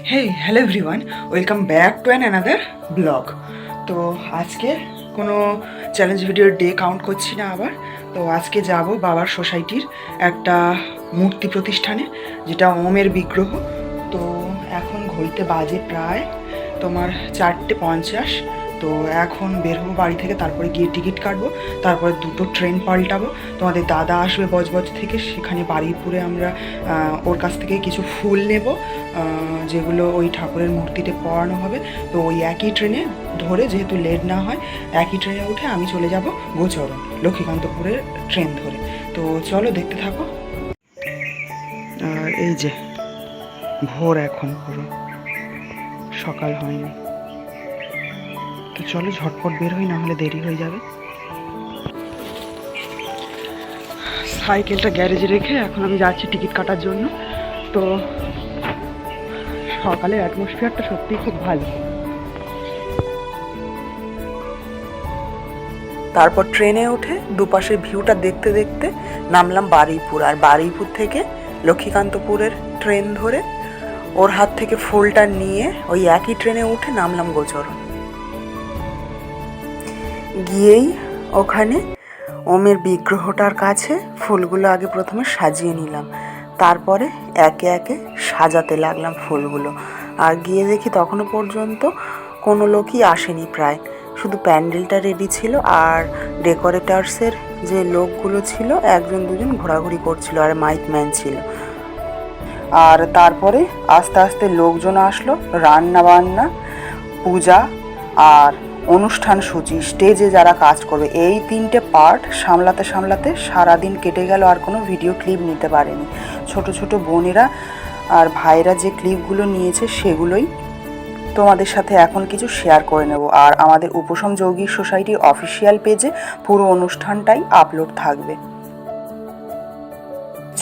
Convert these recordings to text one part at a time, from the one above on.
Hey, hello everyone. Welcome back to another blog. তো আজকে কোনো চ্যালেঞ্জ ভিডিওর ডে কাউন্ট করছি না আবার। তো আজকে যাব বাবার সোসাইটির একটা মূর্তি প্রতিষ্ঠানে, যেটা ওমের বিগ্রহ। তো এখন ঘড়িতে বাজে প্রায় তোমার 4:50। তো এখন বের হবো বাড়ি থেকে, তারপরে গিয়ে টিকিট কাটবো, তারপরে দুটো ট্রেন পাল্টাবো। তোমাদের দাদা আসবে বজবজ থেকে, সেখানে বারুইপুরে আমরা ওর কাছ থেকে কিছু ফুল নেব, যেগুলো ওই ঠাকুরের মূর্তিতে পরানো হবে। তো ওই একই ট্রেনে ধরে, যেহেতু লেট না হয়, একই ট্রেনে উঠে আমি চলে যাব গোচরণ, লক্ষ্মীকান্তপুরের ট্রেন ধরে। তো চলো দেখতে থাকো। আর এই যে ভোর, এখন পুরো সকাল হয়নি। তো চলো ঝটপট বের হই, না হলে দেরি হয়ে যাবে। সাইকেলটা গ্যারেজে রেখে এখন আমি যাচ্ছি টিকিট কাটার জন্য। তো সকালের অ্যাটমসফিয়ারটা সত্যিই খুব ভালো। তারপর ট্রেনে উঠে দুপাশের ভিউটা দেখতে দেখতে নামলাম বারুইপুর। আর বারুইপুর থেকে লক্ষ্মীকান্তপুরের ট্রেন ধরে ওর হাত থেকে ফুলটা নিয়ে ওই একই ট্রেনে উঠে নামলাম গোচরণ। গিয়েই ওখানে ওমের বিগ্রহটার কাছে ফুলগুলো আগে প্রথমে সাজিয়ে নিলাম, তারপরে একে একে সাজাতে লাগলাম ফুলগুলো। আর গিয়ে দেখি তখনও পর্যন্ত কোনো লোকই আসেনি, প্রায় শুধু প্যান্ডেলটা রেডি ছিল। আর ডেকোরেটার্সের যে লোকগুলো ছিল, একজন দুজন ঘোরাঘুরি করছিল, আর মাইকম্যান ছিল। আর তারপরে আস্তে আস্তে লোকজন আসলো, রান্না বান্না, পূজা আর অনুষ্ঠান সূচি, স্টেজে যারা কাজ করবে, এই 3টে পার্ট সামলাতে সামলাতে সারাদিন কেটে গেল। আর কোনো ভিডিও ক্লিপ নিতে পারেনি। ছোট ছোট বোনেরা আর ভাইরা যে ক্লিপগুলো নিয়েছে সেগুলোই তোমাদের সাথে এখন কিছু শেয়ার করে নেব। আর আমাদের উপশম যৌগিক সোসাইটির অফিসিয়াল পেজে পুরো অনুষ্ঠানটাই আপলোড থাকবে।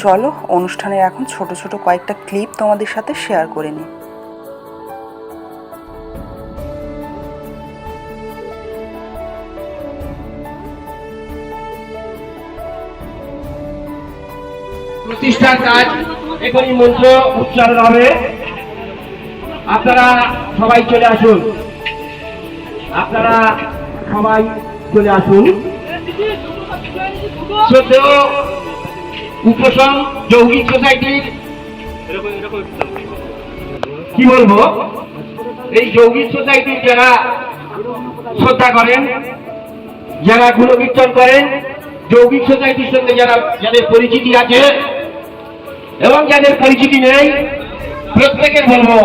চলো অনুষ্ঠানের এখন ছোট ছোট কয়েকটা ক্লিপ তোমাদের সাথে শেয়ার করে নিই। প্রতিষ্ঠার কাজ এখনই মন্ত্র উচ্চারণ হবে। আপনারা সবাই চলে আসুন, আপনারা সবাই চলে আসুন। শ্রদ্ধেয় উপশম যৌগিক সোসাইটির কি বলবো, এই যৌগিক সোসাইটির যারা শ্রদ্ধা করেন, যারা গুণকীর্তন করেন, যৌগিক সোসাইটির সঙ্গে যাদের পরিচিতি আছে এবং যাদের পরিচিতি নেই, প্রত্যেকের বলবো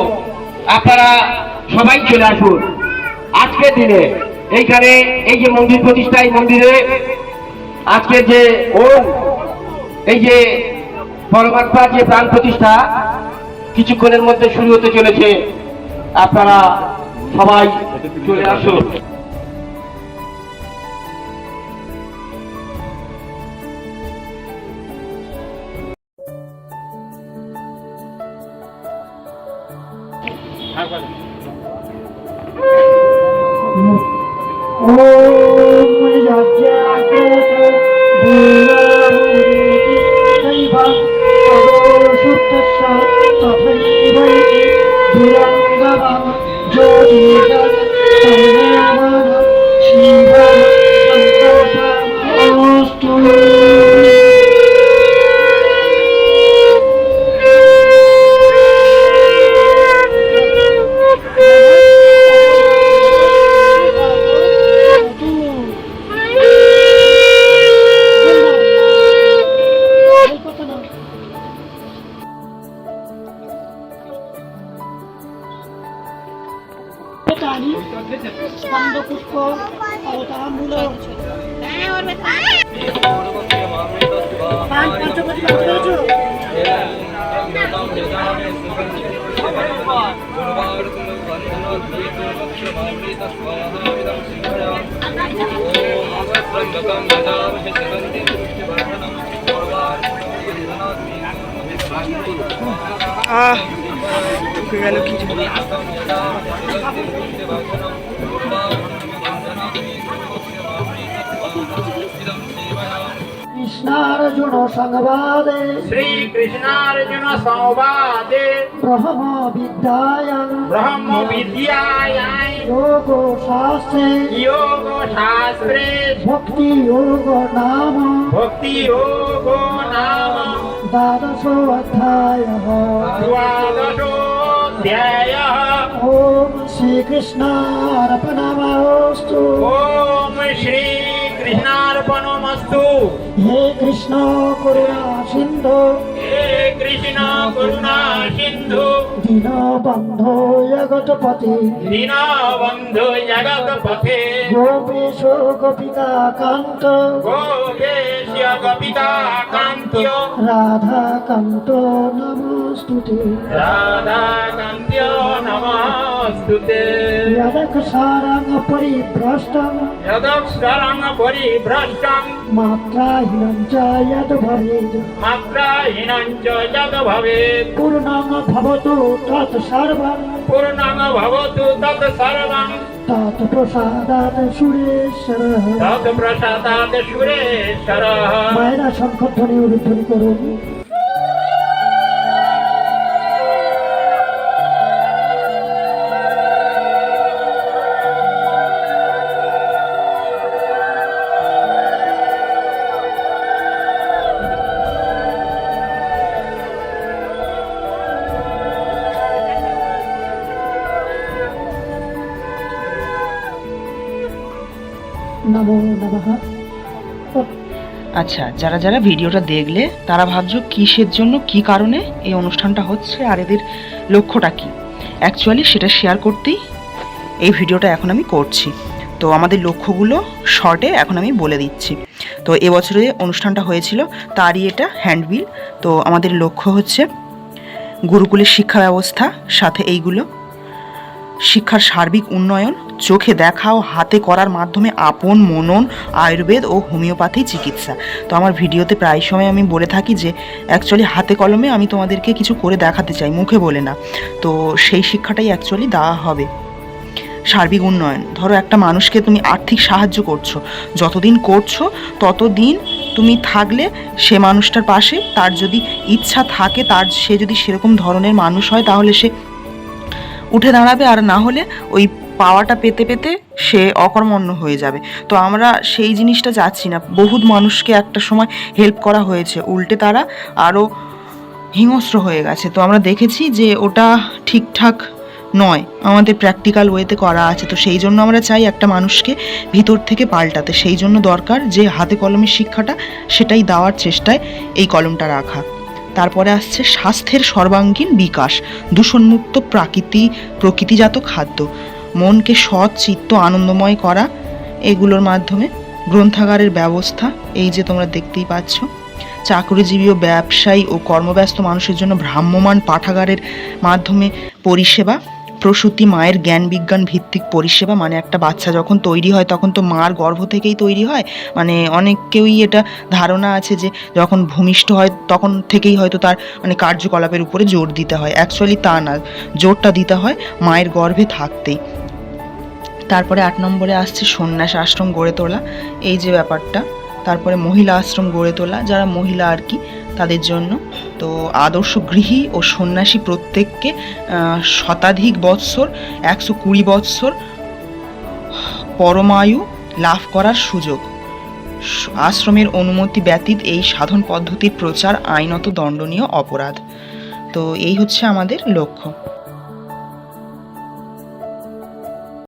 আপনারা সবাই চলে আসুন আজকের দিনে এইখানে। এই যে মন্দির প্রতিষ্ঠা, এই মন্দিরে আজকের যে ওম, এই যে পরমাত্মার যে প্রাণ প্রতিষ্ঠা কিছুক্ষণের মধ্যে শুরু হতে চলেছে। আপনারা সবাই চলে আসুন। ঢুকে গেল কি কৃষ্ণ শ্রীকৃষ্ণার্জুন সংবাদে শ্রীকৃষ্ণার্জুন সংবাদে ব্রহ্ম বিদ্যায়াং ব্রহ্ম বিদ্যায়াং যোগ শাস্ত্রে যোগ শাস্ত্রে ভক্তি যোগ নাম ভক্তি যোগ নাম দ্বাদশ অধ্যায় দ্বাদশোऽধ্যায়ः। ওম শ্রীকৃষ্ণার্পণমস্তু। ওম শ্রীকৃষ্ণার্পণমস্তু। হে কৃষ্ণ করুণা সিন্ধু হে কৃষ্ণ করুণা সিন্ধু দীনবন্ধু জগৎপতি দীনবন্ধু জগৎপথে গোপীশ গোপিকা কান্ত গোপেশ গোপিকা কান্ত্য রাধা কান্ত নমস্তুতে। রাধাকান্ত্য নমস্তুতে। যদক্ষরং পরিভ্রষ্টং যদক্ষরং পরিভ্রষ্টং মাত্রাহীনং চ যদ ভবেৎ মাত্রাহীনং চ যদ ভবেৎ পূর্ণং ভবতু তৎ সর্বং পূর্ণং ভবতু তৎ সর্বং তৎ প্রসাদাৎ সুরেশ্বরঃ। তৎপ্রসাদাৎ সুরেশ্বরः। মায়েরা শঙ্খধ্বনি উলুধ্বনি করুন। নমো নমঃ। আচ্ছা, যারা যারা ভিডিওটা দেখলে তারা ভাবছো কিসের জন্য, কি কারণে এই অনুষ্ঠানটা হচ্ছে আর এদের লক্ষ্যটা কি। অ্যাকচুয়ালি সেটা শেয়ার করতেই এই ভিডিওটা এখন আমি করছি। তো আমাদের লক্ষ্যগুলো শর্টে এখন আমি বলে দিচ্ছি। তো এবছরে অনুষ্ঠানটা হয়েছিল তারই এটা হ্যান্ডবিল। তো আমাদের লক্ষ্য হচ্ছে গুরুকুলের শিক্ষা ব্যবস্থা, সাথে এইগুলো শিক্ষার সার্বিক উন্নয়ন, চোখে দেখা ও হাতে করার মাধ্যমে আপন মনন, আয়ুর্বেদ ও হোমিওপ্যাথি চিকিৎসা। তো আমার ভিডিওতে প্রায় সময় আমি বলে থাকি যে অ্যাকচুয়ালি হাতে কলমে আমি তোমাদেরকে কিছু করে দেখাতে চাই, মুখে বলে না। তো সেই শিক্ষাটাই অ্যাকচুয়ালি দেওয়া হবে। সার্বিক উন্নয়ন, ধরো একটা মানুষকে তুমি আর্থিক সাহায্য করছো, যতদিন করছো ততদিন তুমি থাকলে সে মানুষটার পাশে, তার যদি ইচ্ছা থাকে, সে যদি সেরকম ধরনের মানুষ হয় তাহলে সে উঠে দাঁড়াবে, আর না হলে ওই পাওয়াটা পেতে পেতে সে অকর্মণ্য হয়ে যাবে। তো আমরা সেই জিনিসটা চাচ্ছি না। বহুত মানুষকে একটা সময় হেল্প করা হয়েছে, উল্টে তারা আরও হিংস্র হয়ে গেছে। তো আমরা দেখেছি যে ওটা ঠিকঠাক নয়, আমাদের প্র্যাকটিক্যাল ওয়েতে করা আছে। তো সেই জন্য আমরা চাই একটা মানুষকে ভিতর থেকে পাল্টাতে। সেই জন্য দরকার যে হাতে কলমের শিক্ষাটা, সেটাই দেওয়ার চেষ্টায় এই কলমটা রাখা। তারপরে আসছে স্বাস্থ্যের সর্বাঙ্গীন বিকাশ, দূষণমুক্ত প্রকৃতিজাত খাদ্য, মনকে সৎ চিত্ত আনন্দময় করা, এগুলোর মাধ্যমে গ্রন্থাগারের ব্যবস্থা, এই যে তোমরা দেখতেই পাচ্ছ। চাকরিজীবী ও ব্যবসায়ী ও কর্মব্যস্ত মানুষের জন্য ভ্রাম্যমাণ পাঠাগারের মাধ্যমে পরিষেবা, প্রসূতি মায়ের জ্ঞান বিজ্ঞান ভিত্তিক পরিষেবা। মানে একটা বাচ্চা যখন তৈরি হয় তখন তো মার গর্ভ থেকেই তৈরি হয়। মানে অনেকেই এটা ধারণা আছে যে যখন ভূমিষ্ঠ হয় তখন থেকেই হয়তো তার মানে কার্যকলাপের উপরে জোর দিতে হয়। অ্যাকচুয়ালি তা না, জোরটা দিতে হয় মায়ের গর্ভে থাকতেই। তারপরে 8 নম্বরে আসছে সন্ন্যাস আশ্রম গড়ে তোলা, এই যে ব্যাপারটা। তারপরে মহিলা আশ্রম গড়ে তোলা, যারা মহিলা আর কি তাদের জন্য। তো আদর্শ গৃহী ও সন্ন্যাসী প্রত্যেককে শতাধিক বৎসর, 120 বৎসর পরমায়ু লাভ করার সুযোগ। আশ্রমের অনুমতি ব্যতীত এই সাধন পদ্ধতির প্রচার আইনত দণ্ডনীয় অপরাধ। তো এই হচ্ছে আমাদের লক্ষ্য।